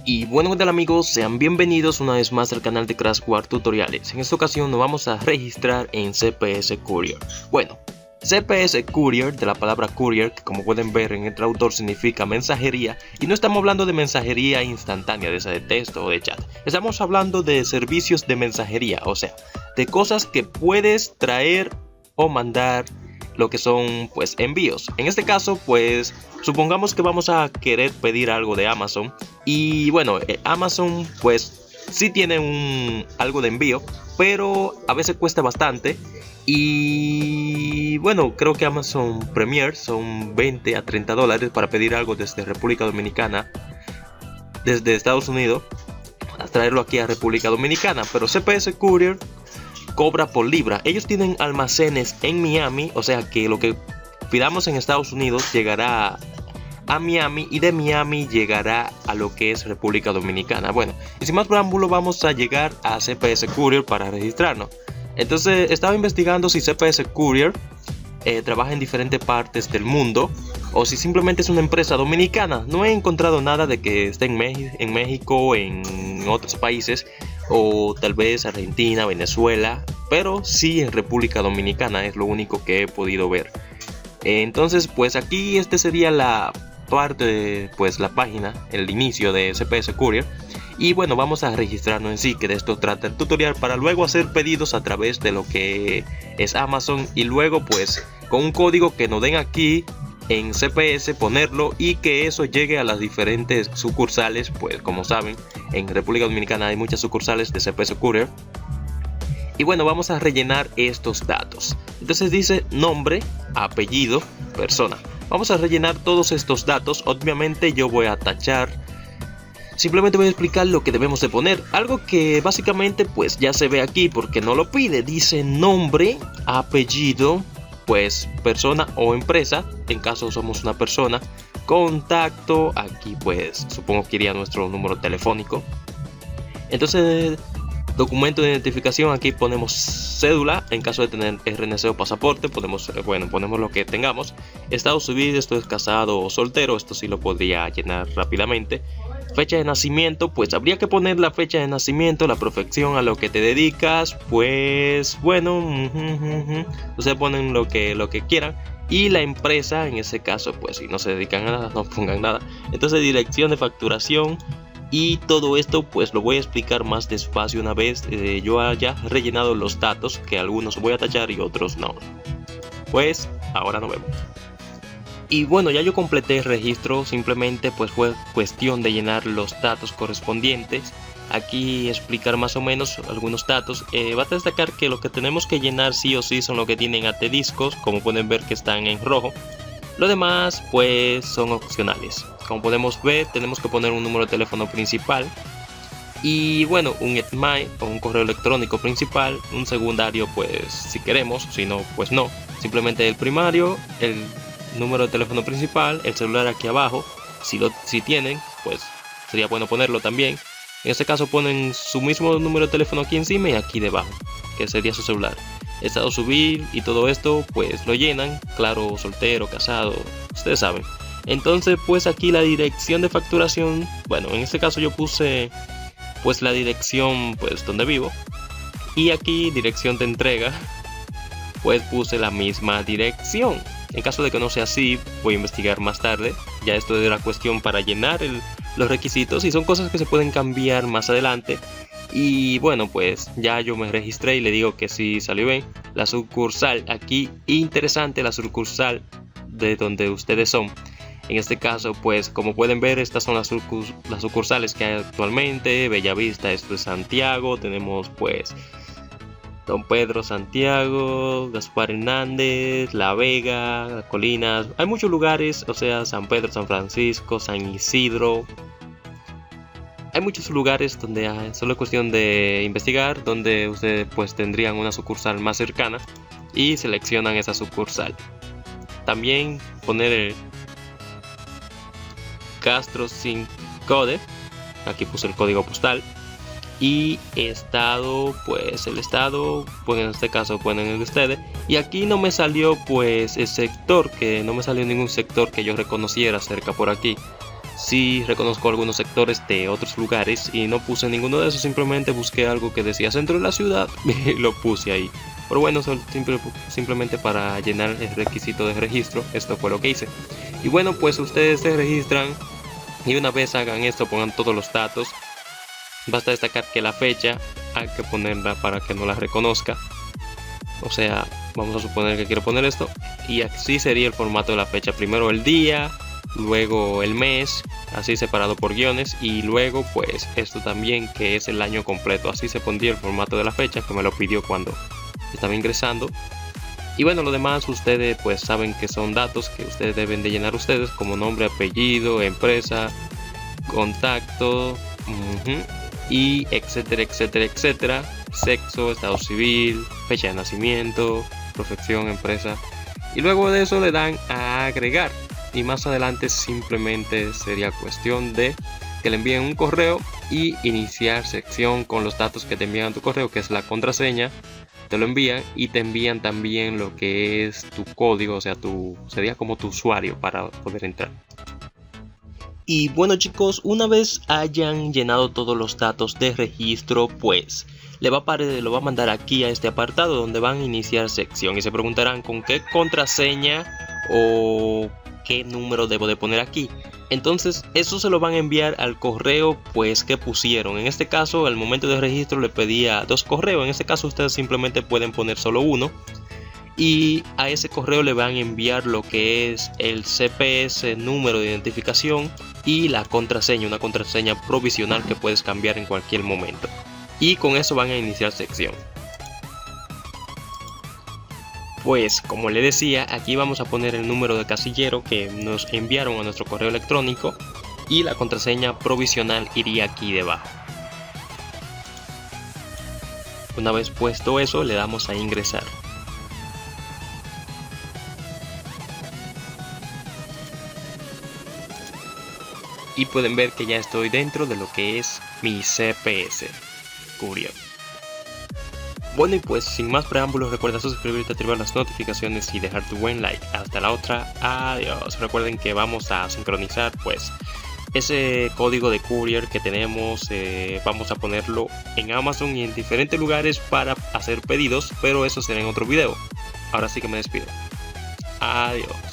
Y bueno, ¿qué tal amigos? Sean bienvenidos una vez más al canal de Crash War Tutoriales. En esta ocasión nos vamos a registrar en CPS Courier. Bueno, CPS Courier, de la palabra courier, que como pueden ver en el traductor significa mensajería, y no estamos hablando de mensajería instantánea, de esa de texto o de chat. Estamos hablando de servicios de mensajería, o sea, de cosas que puedes traer o mandar, lo que son pues envíos. En este caso pues supongamos que vamos a querer pedir algo de Amazon y bueno, Amazon pues sí tiene algo de envío, pero a veces cuesta bastante. Y bueno, creo que Amazon Premier son 20 a 30 dólares para pedir algo desde República Dominicana, desde Estados Unidos, a traerlo aquí a República Dominicana. Pero CPS Courier cobra por libra. Ellos tienen almacenes en Miami, o sea que lo que pidamos en Estados Unidos llegará a Miami y de Miami llegará a lo que es República Dominicana. Bueno, y sin más preámbulo vamos a llegar a CPS Courier para registrarnos. Entonces estaba investigando si CPS Courier trabaja en diferentes partes del mundo o si simplemente es una empresa dominicana. No he encontrado nada de que esté en México, en otros países, o tal vez Argentina, Venezuela, pero sí en República Dominicana es lo único que he podido ver. Entonces pues aquí este sería la parte de pues la página, el inicio de CPS Courier. Y bueno, vamos a registrarnos en sí, que de esto trata el tutorial, para luego hacer pedidos a través de lo que es Amazon y luego pues con un código que nos den aquí en CPS ponerlo y que eso llegue a las diferentes sucursales. Pues como saben, en República Dominicana hay muchas sucursales de CPS Courier. Y bueno, vamos a rellenar estos datos. Entonces dice nombre, apellido, persona. Vamos a rellenar todos estos datos. Obviamente yo voy a tachar. Simplemente voy a explicar lo que debemos de poner. Algo que básicamente pues ya se ve aquí porque no lo pide. Dice nombre, apellido, pues persona o empresa. En caso somos una persona. Contacto, aquí pues supongo que iría nuestro número telefónico. Entonces documento de identificación, aquí ponemos cédula. En caso de tener RNC o pasaporte ponemos lo que tengamos. Estado civil, esto es casado o soltero, esto sí lo podría llenar rápidamente. Fecha de nacimiento, pues habría que poner la fecha de nacimiento, la profesión, a lo que te dedicas, pues bueno, ustedes ponen lo que quieran. Y la empresa, en ese caso, pues si no se dedican a nada, no pongan nada. Entonces dirección de facturación. Y todo esto pues lo voy a explicar más despacio una vez yo haya rellenado los datos, que algunos voy a tachar y otros no. Pues ahora nos vemos. Y bueno, ya yo completé el registro, simplemente pues fue cuestión de llenar los datos correspondientes. Aquí explicar más o menos algunos datos. Va a destacar que lo que tenemos que llenar sí o sí son lo que tienen discos, como pueden ver que están en rojo. Lo demás pues son opcionales. Como podemos ver, tenemos que poner un número de teléfono principal y bueno, un email o un correo electrónico principal, un secundario pues si queremos, si no pues no. Simplemente el primario, el número de teléfono principal, el celular aquí abajo, si tienen pues sería bueno ponerlo también. En este caso ponen su mismo número de teléfono aquí encima y aquí debajo, que sería su celular. Estado civil y todo esto pues lo llenan, claro, soltero, casado, ustedes saben. Entonces pues aquí la dirección de facturación, bueno, en este caso yo puse pues la dirección pues donde vivo, y aquí dirección de entrega pues puse la misma dirección. En caso de que no sea así, voy a investigar más tarde. Ya esto es la cuestión para llenar los requisitos y son cosas que se pueden cambiar más adelante. Y bueno, pues ya yo me registré y le digo que sí salió bien. La sucursal aquí, interesante, la sucursal de donde ustedes son. En este caso pues como pueden ver, estas son las sucursales que hay actualmente. Bellavista, esto es Santiago, tenemos pues Don Pedro, Santiago, Gaspar Hernández, La Vega, Las Colinas. Hay muchos lugares, o sea, San Pedro, San Francisco, San Isidro. Hay muchos lugares donde solo es cuestión de investigar, donde ustedes pues tendrían una sucursal más cercana y seleccionan esa sucursal. También poner el Castro sin code, aquí puse el código postal. y estado, pues el estado, pues en este caso ponen el de ustedes, y aquí no me salió pues el sector, que no me salió ningún sector que yo reconociera cerca por aquí. Sí reconozco algunos sectores de otros lugares y no puse ninguno de esos, simplemente busqué algo que decía centro de la ciudad y lo puse ahí. Pero bueno, simplemente para llenar el requisito de registro, esto fue lo que hice. Y bueno, pues ustedes se registran y una vez hagan esto, pongan todos los datos. Basta destacar que la fecha hay que ponerla para que no la reconozca. O sea, vamos a suponer que quiero poner esto y así sería el formato de la fecha. Primero el día, luego el mes, así separado por guiones, y luego pues esto también que es el año completo. Así se pondría el formato de la fecha, que me lo pidió cuando estaba ingresando. Y bueno, lo demás ustedes pues saben que son datos que ustedes deben de llenar ustedes, como nombre, apellido, empresa, contacto, y etcétera, etcétera, etcétera, sexo, estado civil, fecha de nacimiento, profesión, empresa, y luego de eso le dan a agregar, y más adelante simplemente sería cuestión de que le envíen un correo y iniciar sección con los datos que te envían a tu correo, que es la contraseña. Te lo envían y te envían también lo que es tu código, o sea, sería como tu usuario para poder entrar. Y bueno chicos, una vez hayan llenado todos los datos de registro, pues lo va a mandar aquí a este apartado donde van a iniciar sección y se preguntarán con qué contraseña o qué número debo de poner aquí. Entonces eso se lo van a enviar al correo pues que pusieron. En este caso al momento de registro le pedía 2 correos, en este caso ustedes simplemente pueden poner solo uno. Y a ese correo le van a enviar lo que es el CPS, número de identificación, y la contraseña, una contraseña provisional que puedes cambiar en cualquier momento. Y con eso van a iniciar sección. Pues como le decía, aquí vamos a poner el número de casillero que nos enviaron a nuestro correo electrónico y la contraseña provisional iría aquí debajo. Una vez puesto eso, le damos a ingresar. Y pueden ver que ya estoy dentro de lo que es mi CPS Courier. Bueno, y pues sin más preámbulos, recuerda suscribirte, activar las notificaciones y dejar tu buen like. Hasta la otra, adiós. Recuerden que vamos a sincronizar pues ese código de Courier que tenemos, vamos a ponerlo en Amazon y en diferentes lugares para hacer pedidos, pero eso será en otro video. Ahora sí que me despido. Adiós.